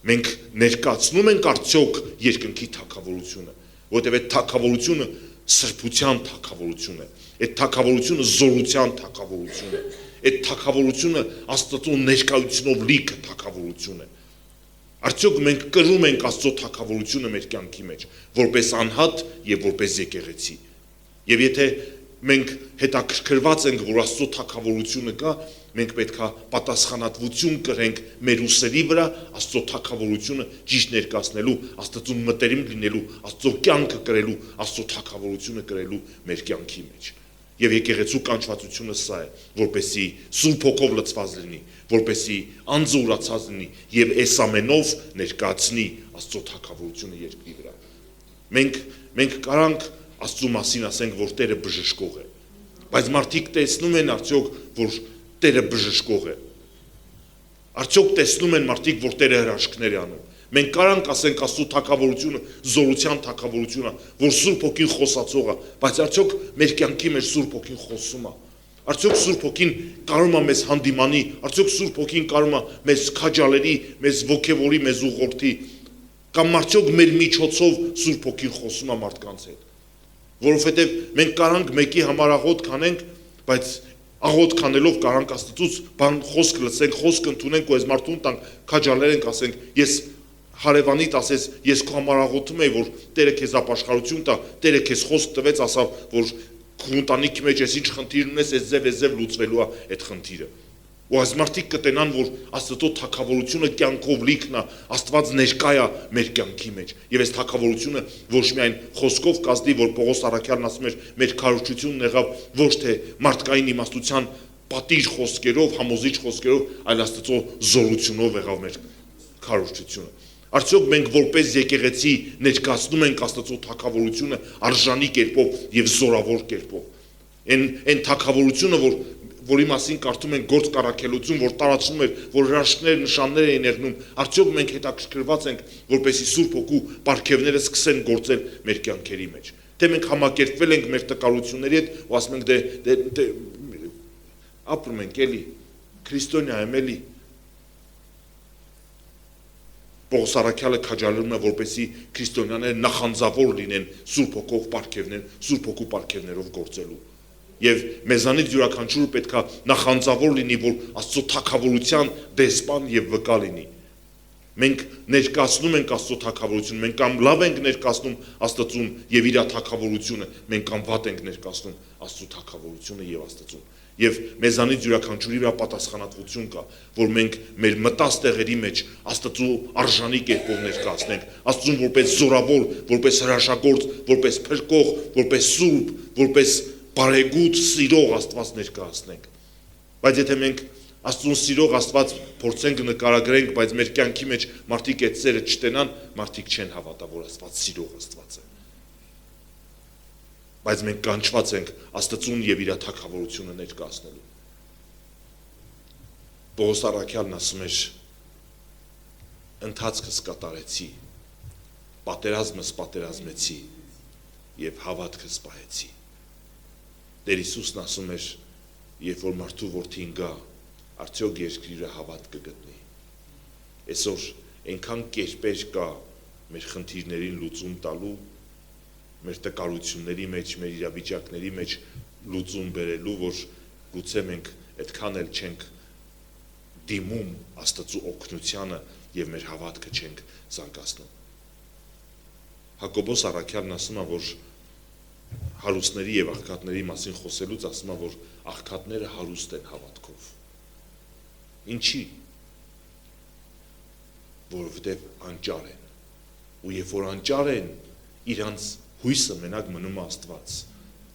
Մենք ներկայացնում ենք արդյոք երկնքի թագավորությունը, որտեղ այդ թագավորությունը սրբության թագավորություն է, այդ թագավորությունը զորության թագավորություն է, այդ թագավորությունը Աստծո ներկայությունով լիքը թագավորություն է։ Արդյոք մենք կրում ենք Աստծո թագավորությունը մեր կյանքի մեջ, որպես անհատ եւ որպես եկեղեցի։ Եվ եթե մենք հետաքրքրված ենք, որ Աստծո թագավորությունը կա, մենք պետքա պատասխանատվություն կրենք մեր ուսերի վրա Աստծո թագավորությունը ճիշտ ներկայացնելու, Աստծուն մտերիմ լինելու, Աստծո կյանքը կրելու, Աստծո թագավորությունը կրելու մեր կյանքի մեջ։ Եվ եկեղեցու կանչվածությունը սա է, որպեսզի Սուրբ Հոգով լցված լինի, որպեսզի անձը ուրացած լինի եւ այս ամենով ներկայացնի Աստծո թագավորությունը երկրի վրա։ Մենք կարանք Աստծո մասին ասենք, որ Տերը բժշկող է, բայց մարդիկ տեսնում են արդյոք, որ Տերը բժշկող է։ Արդյոք տեսնում են մարդիկ, որ Տերը հրաշքներ է անում։ Մենք կարանք ասենք Աստծո թագավորությունը զորության թագավորություն է, որ Սուրբ Հոգին խոսացող է, բայց արդյոք մեր կյանքի մեջ Սուրբ Հոգին խոսում է։ Արդյոք Սուրբ Հոգին կարող է մեզ հանդիմանի, արդյոք Սուրբ Հոգին կարող է մեզ քաջալերի, մեզ ոգևորի, մեզ ուղղորդի, կամ արդյոք մեր միջոցով Սուրբ Հոգին խոսում է մարդկանց հետ։ Որովհետև մենք կարանք մեկի համար աղոթք անենք, բայց աղոթք անելով կարանք Աստծուց բան խոսք լսենք, խոսք ընդունենք ու այս մարդուն տանք, քաջալերենք, ասենք, ես հարևանիդ ասես, ես քո համար աղոթում եի, որ Տերը քեզ ապաշխարություն տա, Տերը քեզ խոսք տվեց, ասավ, որ քո ընտանիքի մեջ ես ինչ խնդիր ունես, այս ձև լուծվելու է այդ խնդիրը։ Ու այս մարդիկ կտենան, որ Աստծո թագավորությունը կյանքով լիքն է, Աստված ներկա է մեր կյանքի մեջ։ Եվ այս թագավորությունը ոչ միայն խոսքով կազդի, որ Պողոս առաքյալն ասում էր, մեր քարոզչությունն եղավ ոչ թե մարդկային իմաստության պատիժ խոսքերով, համոզիչ խոսքերով, այլ Աստծո զորությունով եղավ մեր քարոզչությունը։ Արդյոք մենք որպես եկեղեցի ներկայացնում ենք Աստծո թագավորությունը արժանի կերպով եւ զորավոր կերպով։ Այն թագավորությունը, որի մասին կարդում ենք Գործ Առաքելություն, որ տարածվում էր, որ հրաշքներ, նշաններ էին եղնում, արդյոք մենք հետաքրքրված ենք, որպեսզի Սուրբ Հոգու պարգևները սկսեն գործել մեր կյանքերի մեջ։ Թե մենք համակերպվել ենք մեր տկարությունների հետ ու ասում ենք դե ապրում ենք էլի, քրիստոնյա եմ էլի։ Պողոս առաքյալը քաջալերում է, որպեսզի քրիստոնյաները նախանձավոր լինեն Սուրբ Հոգով Սուրբ Հոգու պարգևներով գործելու։ Եվ մեզանից յուրաքանչյուրը պետքա նախանձավոր լինի, որ Աստծո թագավորության դեսպան եւ վկա լինի։ Մենք ներկայացնում ենք Աստծո թագավորությունը, մենք կամ լավ ենք ներկայացնում Աստծուն եւ իր թագավորությունը, մենք կամ վատ ենք ներկայացնում Աստծո թագավորությունը եւ Աստծուն։ Եվ մեզանից յուրաքանչյուրի վրա պատասխանատվություն կա, որ մենք մեր մտած տեղերի մեջ Աստծո արժանի կերպով ներկայացնենք, Աստծուն որպես զորավոր, որպես հրաշագործ, որպես փրկող, որպես սուրբ, որպես բարեգութ սիրող Աստված ներկայացնենք։ Բայց եթե մենք Աստծուն սիրող Աստված փորձենք նկարագրենք, բայց մեր կյանքի մեջ մարդիկ այդ սերը չտենան, մարդիկ չեն հավատա, որ Աստված սիրող Աստված է։ Բայց մենք կանչված ենք Աստծուն եւ իր թագավորությունը ներկայացնելու։ Պողոս առաքյալն ասում էր. ընթացքս կատարեցի, պատերազմս պատերազմեցի եւ հավատքս պահեցի։ Տեր Հիսուսն ասում էր, երբ որ մարդու որդին գա, արդյոք երկրի վրա հավատ կգտնի։ Այսօր այնքան կերպեր կա մեր խնդիրներին լուծում տալու, մեր տկարությունների մեջ, մեր իրավիճակների մեջ լուծում բերելու, որ գուցե մենք այդքան էլ չենք դիմում Աստծո օգնությանը եւ մեր հավատքը չենք զարգացնում։ Հակոբոս առաքյալն ասում է, որ հարուստների եւ աղքատների մասին խոսելուց ասում է, որ աղքատները հարուստ են հավատքով։ Ինչի՞։ Որովհետեւ անճար են։ Ու երբ որ անճար են, իրանց հույսը մենակ մնում է Աստված,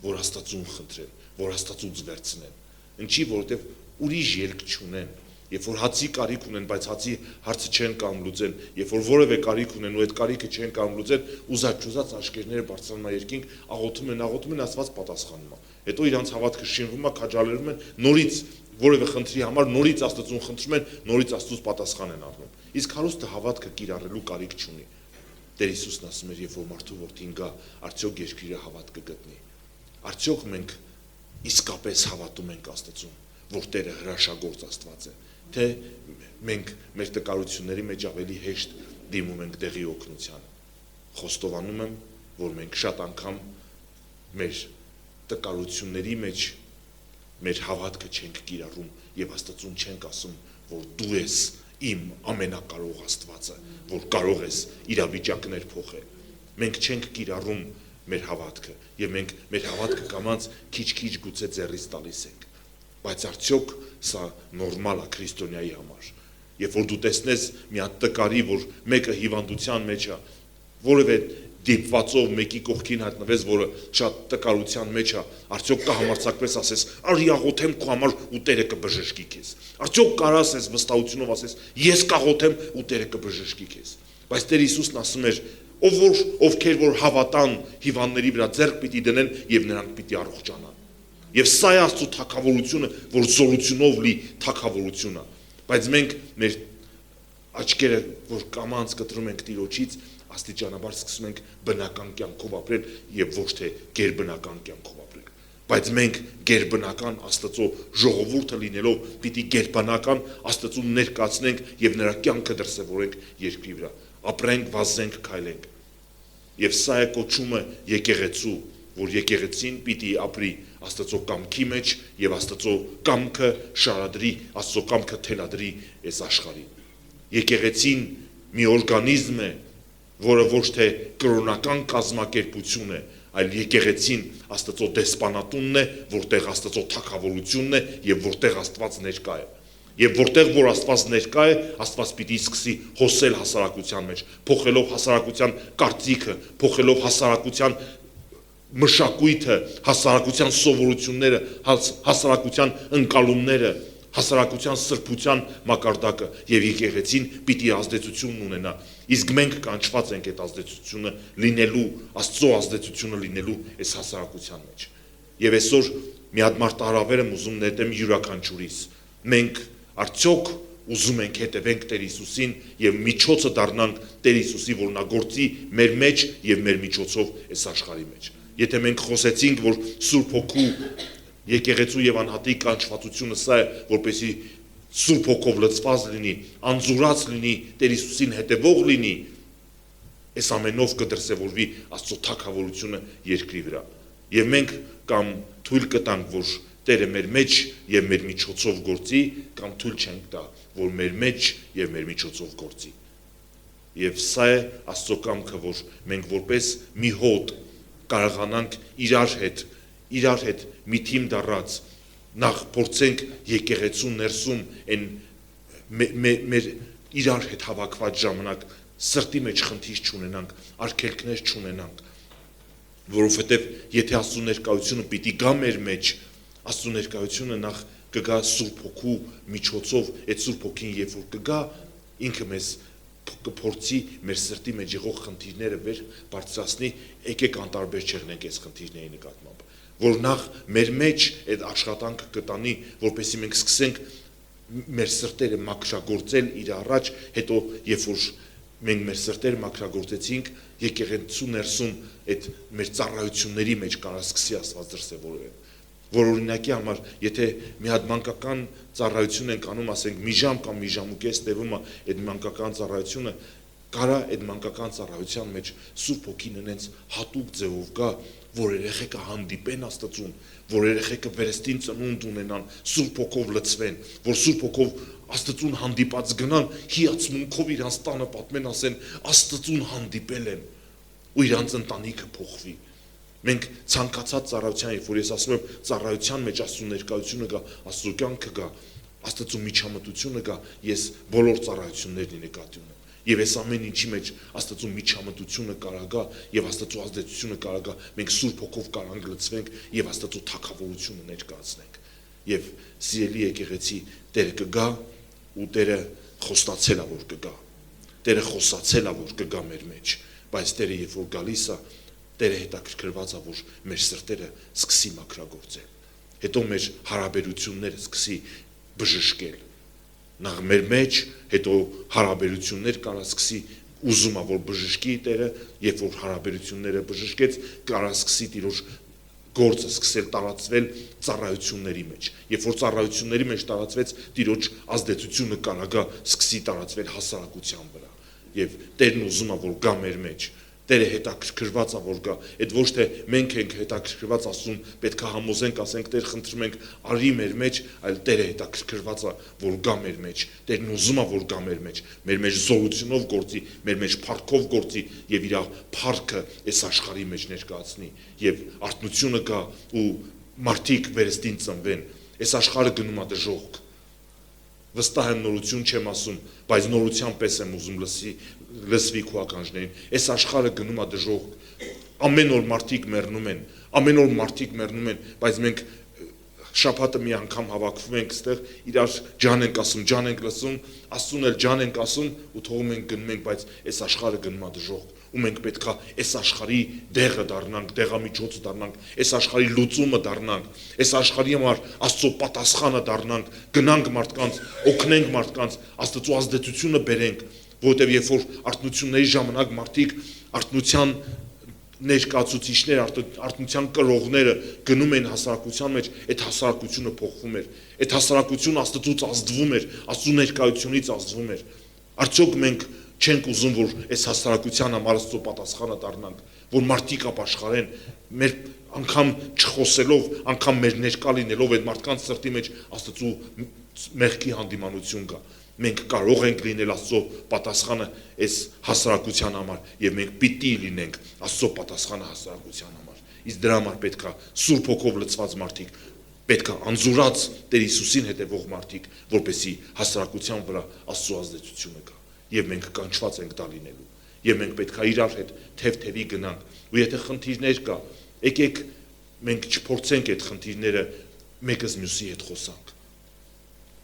որ Աստծուն խնդրեն, որ Աստծուց վերցնեն։ Ինչի՞, որովհետեւ ուրիշ ելք չունեն։ Երբ որ հացի կարիք ունեն, բայց հացի հարցը չեն կարող լուծեն, երբ որ որևէ կարիք ունեն ու այդ կարիքը չեն կարող լուծեն, ուզած աշկերտները բարձրանում են երկինք, աղոթում են, Աստված պատասխանում է։ Հետո իրանց հավատքը շինվում է, քաջալերում են, նորից որևէ խնդրի համար նորից Աստծուն խնդրում են, նորից Աստծուց պատասխան են առնում։ Իսկ հարուստը հավատքը կիրառելու կարիք չունի։ Տեր Հիսուսն ասում էր, երբ որ մարդու որդին գա, արդյոք երկրի վրա հավատ կգտնի։ Արդյոք մենք իսկապես հավատում ենք Աստծուն, որ Տերը հրաշագործ Աստված է, թե մենք մեր տկարությունների մեջ ավելի հեշտ դիմում ենք դեղի օգնությանը։ Խոստովանում եմ, որ մենք շատ անգամ մեր տկարությունների մեջ մեր հավատքը չենք կիրառում եւ Աստծուն չենք ասում, որ դու ես իմ ամենակարող Աստվածը, որ կարող ես իրավիճակներ փոխել։ Մենք չենք կիրառում մեր հավատքը, եւ մենք մեր հավատքը կամած քիչ-քիչ գուցե ձեռից տալիս ենք, բայց արդյոք սա նորմալ է քրիստոնյայի համար։ Երբ որ դու տեսնես մի հատ տկարի, որ մեկը հիվանդության մեջ է, որևէ դիպվածով մեկի կողքին հայտնվես, որը շատ տկարության մեջ է, արդյոք կհամարձակվես ասես, արի աղոթեմ քո համար ու Տերը կբժշկի քեզ։ Արդյոք կարաս ես վստահությունով ասես, ես կաղոթեմ ու Տերը կբժշկի քեզ։ Բայց Տեր Հիսուսն ասում էր, ովքեր որ հավատան հիվանդների վրա ձեռք պիտի դնեն եւ նրանք պիտի առողջանան։ Եվ սա է Աստծո թագավորությունը, որ զորությունով լի թագավորություն է։ Բայց մենք մեր աչքերը, որ կամանց կտրում ենք Տիրոջից, աստիճանաբար սկսում ենք բնական կյանքով ապրել եւ ոչ թե գերբնական կյանքով ապրել։ Բայց մենք գերբնական Աստծո ժողովուրդը լինելով պիտի գերբնական Աստծուն ներկայացնենք եւ նրա կյանքը դրսեւորենք երկրի վրա։ Ապրենք, վազենք, քայլենք։ Եվ սա է կոչումը եկեղեցու, որ եկեղեցին պիտի ապրի Աստծո կամքի մեջ եւ Աստծո կամքը շարադրի, Աստծո կամքը թելադրի այս աշխարհին։ Եկեղեցին մի օրգանիզմ է, որը ոչ թե կրոնական կազմակերպություն է, այլ եկեղեցին Աստծո դեսպանատունն է, որտեղ Աստծո թագավորությունն է եւ որտեղ Աստված ներկա է։ Եվ որտեղ որ Աստված ներկա է, Աստված պիտի սկսի հոսել հասարակության մեջ, փոխելով հասարակության կարծիքը, փոխելով հասարակության մշակույթը, հասարակության սովորությունները, հասարակության ընկալումները, հասարակության սրբության մակարդակը եւ եկեղեցին պիտի ազդեցություն ունենա։ Իսկ մենք կանչված ենք այդ ազդեցությունը լինելու, Աստծո ազդեցությունը լինելու այս հասարակության մեջ։ Եվ այսօր մի հատ մարտահրավեր եմ ուզում նետեմ յուրաքանչյուրիս։ Մենք արդյոք ուզում ենք հետևենք Տեր Հիսուսին եւ միջոցը դառնանք Տեր Հիսուսի, որ նա գործի մեր մեջ եւ մեր միջոցով այս աշխարհի մեջ։ Եթե մենք խոսեցինք, որ Սուրբ Հոգու եկեղեցու եւ անհատի կանչվածությունը սա է, որպեսզի Սուրբ Հոգով լցված լինի, անձուրած լինի, Տեր Հիսուսին հետևող լինի, այս ամենով կդրսևորվի Աստծո թագավորությունը երկրի վրա։ Եվ մենք կամ թույլ կտանք, որ Տերը մեր մեջ եւ մեր միջոցով գործի, կամ թույլ չենք տա, որ մեր մեջ եւ մեր միջոցով գործի։ Եվ սա է Աստծո կամքը, որ մենք որպես մի հոտ կարողանանք իրար հետ մի թիմ դառած նախ փորձենք եկեղեցու ներսում այն մեր իրար հետ հավաքված ժամանակ սրտի մեջ խնդիր չունենանք, արգելքներ չունենանք, որովհետև եթե Աստծո ներկայությունը պիտի գա մեր մեջ, Աստծո ներկայությունը նախ կգա Սուրբ Հոգու միջոցով, այդ Սուրբ Հոգին երբ որ կգա, ինքը մեզ կփորձի մեր սրտի մեջ եղող խնդիրները վեր բարձրացնի, եկեք անտարբեր չեղնենք այս խնդիրների նկատմամբ, որ նախ մեր մեջ այդ աշխատանքը կտանի, որպեսզի մենք սկսենք մեր սրտերը մաքրագործել իր առաջ, հետո երբ որ մենք մեր սրտերը մաքրագործեցինք, եկեղեցու ներսում այդ մեր ծառայությունների մեջ կարա սկսի Աստված դրսևորել։ Որ օրինակի համար, եթե մի հատ մանկական ծառայություն ենք անում, ասենք մի ժամ կամ մի ժամ ու կես տևում է այդ մանկական ծառայությունը, կարա այդ մանկական ծառայության մեջ Սուրբ Հոգին ինձ հատուկ ձևով գա, որ երեխեքը հանդիպեն Աստծուն, որ երեխեքը վերստին ծնունդ ունենան, Սուրբ Հոգով լցվեն, որ Սուրբ Հոգով Աստծուն հանդիպած գնան, հիացմունքով իրանց տանը պատմեն, ասեն Աստծուն հանդիպել են ու իրանց ընտանիքը փոխվի։ Մենք ցանկացած ծառայության, երբ որ ես ասում եմ ծառայության մեջ Աստծո ներկայությունը գա, Աստծո կյանքը գա, Աստծո միջամտությունը գա, ես բոլոր ծառայություններն նկատի ունեմ։ Եվ այս ամեն ինչի մեջ Աստծո միջամտությունը կարա գա եւ Աստծո ազդեցությունը կարա գա, մենք Սուրբ Հոգով կարանք լցվենք եւ Աստծո թագավորությունը ներկայացնենք։ Եվ սիրելի եկեղեցի, Տերը կգա ու Տերը խոստացել է, որ կգա։ Տերը խոսացել է, որ կգա մեր մեջ, բայց Տերը երբ որ գալիս է, Տերը հետաքրքրված է, որ մեր սրտերը սկսի մաքրագործել, հետո մեր հարաբերությունները սկսի բժշկել, նախ մեր մեջ, հետո հարաբերություններ կարա սկսի ուզում է, որ բժշկի Տերը, երբ որ հարաբերությունները բժշկեց, կարա սկսի Տիրոջ գործը սկսել տարածվել ծառայությունների մեջ, երբ որ ծառայությունների մեջ տարածվեց, Տիրոջ ազդեցությունը կարա գա սկսի տարածվել հասարակության վրա, եւ Տերն ուզում է, որ գա մեր մեջ, Տերը հետաքրքրված է որ գա, այդ ոչ թե մենք ենք հետաքրքրված ասում, պետք է համոզենք, ասենք Տեր խնդրում ենք արի մեր մեջ, այլ Տերը հետաքրքրված է որ գա մեր մեջ, Տերն ուզում է որ գա մեր մեջ զորությունով գործի, մեր մեջ փառքով գործի եւ իր փառքը այս աշխարհի մեջ ներկայացնի եւ արթնությունը գա ու մարդիկ վերստին ծնվեն, այս աշխարհը գնում է դժոխք։ Վստահ եմ նորություն չեմ ասում, բայց նորության պես եմ ուզում լսվի քո ականջներին։ Այս աշխարհը գնում է դժոխք։ Ամեն օր մարդիկ մեռնում են, բայց մենք շաբաթը մի անգամ հավաքվում ենք այստեղ, իրար ջան ենք ասում, ջան ենք լսում, Աստծուն էլ ջան ենք ասում ու թողում ենք գնում ենք, բայց այս աշխարհը գնում է դժոխք։ Ու մենք պետքա այս աշխարհի դեղը դառնանք, դեղամիջոցը դառնանք, այս աշխարհի լուծումը դառնանք, այս աշխարհի համար Աստծո պատասխանը դառնանք, գնանք մարդկանց, օգնենք մարդկանց, Աստծո ազդեցությունը բերենք, որովհետև երբ որ արթնությունների ժամանակ մարդիկ արթնության ներկայացուցիչներ, արթնության կրողները գնում են հասարակության մեջ, այդ հասարակությունը փոխվում էր, այդ հասարակությունը Աստծուց ազդվում էր, Աստծո ներկայությունից ազդվում էր։ Արդյոք մենք չենք ուզում, որ այս հասարակության համար Աստծո պատասխանը դառնանք, որ մարդիկ ապաշխարեն, մեր անգամ չխոսելով, անգամ մեր ներկա լինելով այդ մարդկանց սրտի մեջ Աստծո մեղքի հանդիմանություն կա։ Մենք կարող ենք լինել Աստծո պատասխանը այս հասարակության համար եւ մենք պիտի լինենք Աստծո պատասխանը հասարակության համար։ Իսկ դրա համար պետքա Սուրբ Հոգով լցված մարդիկ, պետքա անզորած Տեր Հիսուսին հետևող մարդիկ, որպեսզի հասարակության վրա Աստծո ազդեցությունը կա։ Եվ մենք կանչված ենք դա լինելու։ Եվ մենք պետքա իրար հետ թեթևի գնանք։ Ու եթե խնդիրներ կա, եկեք մենք չփորձենք այդ խնդիրները մեկս մյուսի հետ խոսանք։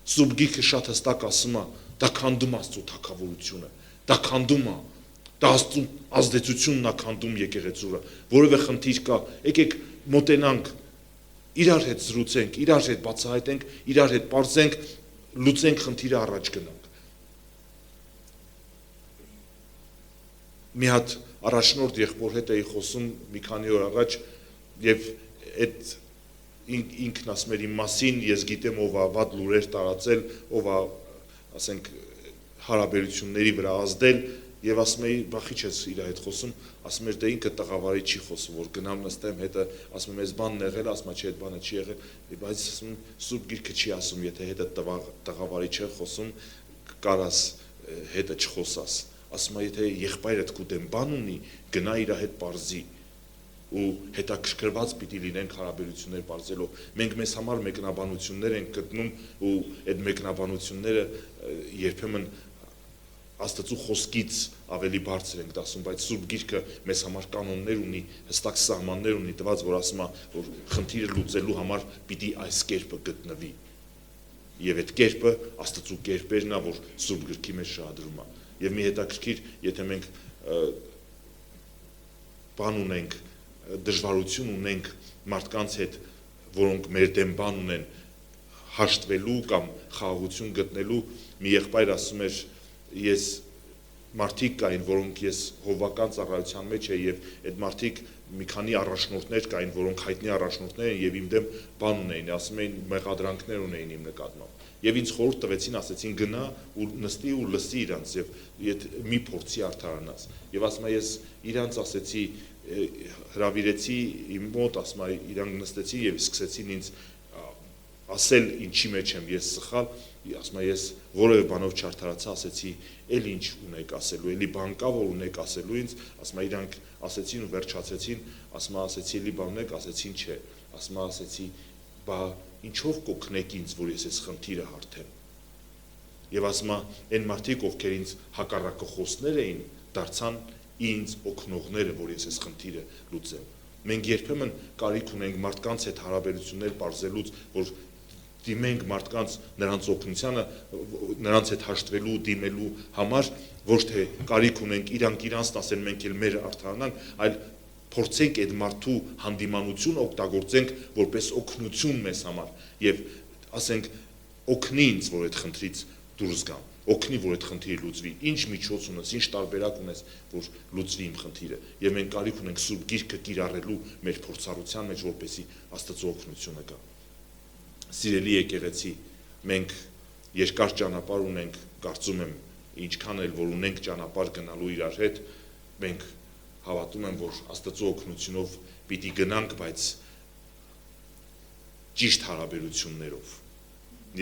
Սուրբ Գիրքը շատ հստակ ասում է, դա քանդում Աստծո թագավորությունը, դա քանդում է, դա Աստծո ազդեցությունն է քանդում եկեղեցուը, որևէ խնդիր կա, եկեք մոտենանք, իրար հետ զրուցենք, իրար հետ բացահայտենք, իրար հետ պարզենք, լուծենք խնդիրը առաջ գնանք։ Մի հատ առաջնորդ եղբոր հետ էի խոսում մի քանի օր առաջ եւ այդ ինքն ասում էր իմ մասին, ես գիտեմ ով է վատ լուրեր տարածել, ով է, ասենք, հարաբերությունների վրա ազդել, եւ ասում էի, բախի չես իր հետ խոսում, ասում էր դե ինքը տղավարի չի խոսում, որ գնամ նստեմ հետը, ասում եմ այս բանն եղել, ասում է չէ այդ բանը չի եղել, բայց ասում Սուրբ Գիրքը չի ասում, եթե հետը տղավարի չէ խոսում, կարաս հետը չխոսաս, ասում է եթե եղբայրդ քու դեմ բան ունի, գնա իր հետ պարզի ու հետաքրքրված պիտի լինենք հարաբերություններ բարձելով։ Մենք մեզ համար մեկնաբանություններ ենք գտնում ու այդ մեկնաբանությունները երբեմն Աստծո խոսքից ավելի բարձր ենք դասում, բայց Սուրբ Գիրքը մեզ համար կանոններ ունի, հստակ սահմաններ ունի, տված որ ասում է, որ խնդիրը լուծելու համար պիտի այս կերպը գտնվի։ Եվ այդ կերպը Աստծո կերպերն է, որ Սուրբ Գրքի մեջ շահադրում է։ Եվ մի հետաքրքիր, եթե մենք բան ունենք, դժվարություն ունենք մարդկանց հետ, որոնք մեր դեմ բան ունեն, հաշտվելու կամ խաղաղություն գտնելու, մի եղբայր ասում էր, ես մարդիկ կային, որոնք ես հովվական ծառայության մեջ էի եւ այդ մարդիկ մի քանի առաջնորդներ կային, որոնք հայտնի առաջնորդներ են եւ իմ դեմ բան ունեին, ասում էին մեղադրանքներ ունեին իմ նկատմամբ։ Եվ ինձ խորհուրդ տվեցին, ասեցին գնա ու նստի ու լսի իրանց եւ մի փորձի արդարանաս։ Եվ ասում եմ ես իրանց ասեցի հրավիրեցի իմ մոտ, ասում եմ իրանք նստեցի եւ սկսեցին ինձ ասել ինչի մեջ եմ ես սխալ, ասում եմ ես որևէ բանով չարդարացա, ասեցի էլ ինչ ունեք ասելու, էլի բան կա որ ունեք ասելու ինձ, ասում եմ իրանք ասեցին ու վերջացեցին, ասում եմ ասեցի էլի բան ունեք, ասեցին չէ, ասում եմ ասեցի բա ինչով կօգնեք ինձ որ ես այս խնդիրը հարթեմ։ Եվ ասում եմ այն մարդիկ ովքեր ինձ հակառակախոսներ էին, դարձան ինձ օգնողները, որ ես այս խնդիրը լուծեմ։ Մենք երբեմն կարիք ունենք մարդկանց հետ հարաբերություններ բարձելուց, որ դիմենք մարդկանց նրանց օգնությանը, նրանց հետ հաշտվելու, դիմելու համար, ոչ թե կարիք ունենք իրանք իրանցն ասեն, մենք էլ մեր արդարանանք, այլ փորձենք այդ մարդու հանդիմանությունը օգտագործենք որպես օգնություն մեզ համար եւ ասենք օգնի ինձ, որ այդ խնդրից դուրս գամ, օգնի, որ այդ խնդիրը լուծվի, ինչ միջոց ունես, ինչ տարբերակ ունես, որ լուծվի իմ խնդիրը եւ մենք կարիք ունենք Սուրբ Գիրքը կիրառելու մեր փորձառության մեջ, որպեսզի Աստծո օգնությունը գա։ Սիրելի եկեղեցի, մենք երկար ճանապարհ ունենք, կարծում եմ, ինչքան էլ որ ունենք ճանապարհ գնալու իրար հետ, մենք հավատում եմ, որ Աստծո օգնությունով պիտի գնանք, բայց ճիշտ հարաբերություններով։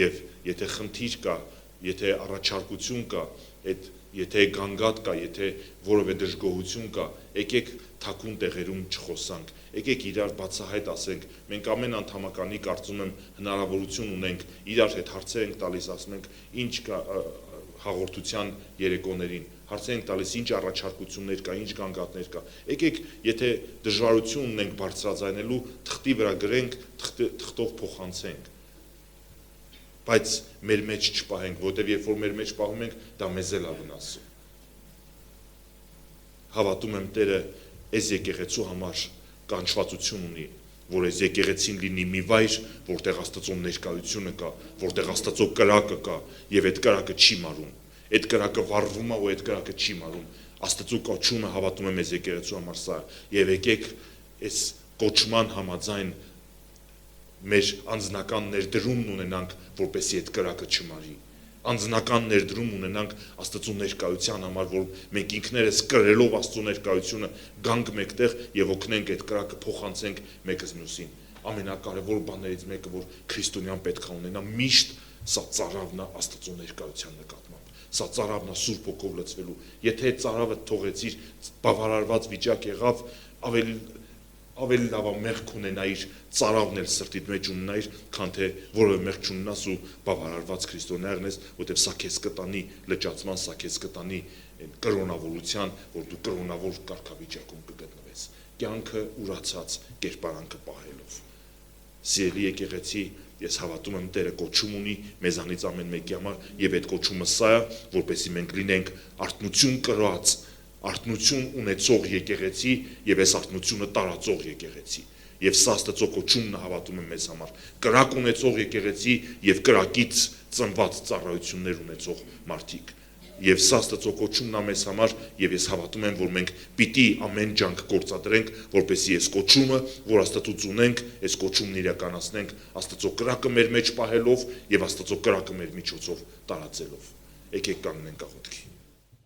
Եվ եթե խնդիր կա, եթե առաջարկություն կա, եթե գանգատ կա, եթե որևէ դժգոհություն կա, եկեք թաքուն տեղերում չխոսանք, եկեք իրար բացահայտ ասենք, մենք ամեն անդամականի կարծում եմ հնարավորություն ունենք, իրար հետ հարցեր ենք տալիս, ասում ենք ինչ կա հաղորդության երեկոներին, հարցեր ենք տալիս ինչ առաջարկություններ կա, ինչ գանգատներ կա, եկեք եթե դժվարություն ունենք բարձրաձայնելու, թղթի վրա գրենք, թղթով փոխանցենք, բայց մեր մեջ չպահենք, որտեղ երբ որ մեր մեջ պահում ենք, դա մեզ էլ է վնասում։ Հավատում եմ Տերը այս եկեղեցու համար կանչվածություն ունի, որ այս եկեղեցին լինի մի վայր, որտեղ Աստծո ներկայությունը կա, որտեղ Աստծո կրակը կա, եւ այդ կրակը չի մարում, այդ կրակը վառվում է ու այդ կրակը չի մարում։ Աստծո կոչումը հավատում եմ այս եկեղեցու համար սա, եւ եկեք այս կոչման համաձայն մեր անձնական ներդրումն ունենանք, որպեսզի այդ կրակը չմարի, անձնական ներդրում ունենանք Աստծո ներկայության համար, որ մենք ինքներս կրելով Աստծո ներկայությունը գանք մեկտեղ եւ օգնենք այդ կրակը փոխանցենք մեկս մյուսին։ Ամենակարևոր բաներից մեկը, որ քրիստոնյան պետք է ունենա, միշտ սա ծառավն է Աստծո ներկայության նկատմամբ, սա ծառավն է Սուրբ Հոգով լցվելու։ Եթե այդ ծառավը թողեցիր, բավարարված վիճակ եղավ, ավելի լավ է մեղք ունենայիր, ծառավն էլ սրտիդ մեջ ունենայիր, քան թե որևէ մեղք չունենաս ու բավարարված քրիստոնյա եղնես, որտեղ սա քեզ կտանի լճացման, սա քեզ կտանի կրոնավորության, որ դու կրոնավոր կարգավիճակում կգտնվես, կյանքը ուրացած կերպարանքը պահելով։ Սիրելի եկեղեցի, ես հավատում եմ Տերը կոչում ունի մեզանից ամեն մեկի համար եւ այդ կոչումը սա է, որպեսզի մենք լինենք արթնություն կրած, արթնություն ունեցող եկեղեցի եւ այս արթնությունը տարածող եկեղեցի։ Եվ սա Աստծո կոչումն է հավատում եմ մեզ համար։ Կրակ ունեցող եկեղեցի եւ կրակից ծնված ծառայություններ ունեցող մարդիկ։ Եվ սա Աստծո կոչումն է մեզ համար եւ ես հավատում եմ, որ մենք պիտի ամեն ջանք գործադրենք, որպեսզի այս կոչումը, որ Աստծուց ունենք, այս կոչումն իրականացնենք Աստծո կրակը մեր մեջ պահելով եւ Աստծո կրակը մեր միջոցով տարածելով։ Եկեք կանգնենք աղոթքի։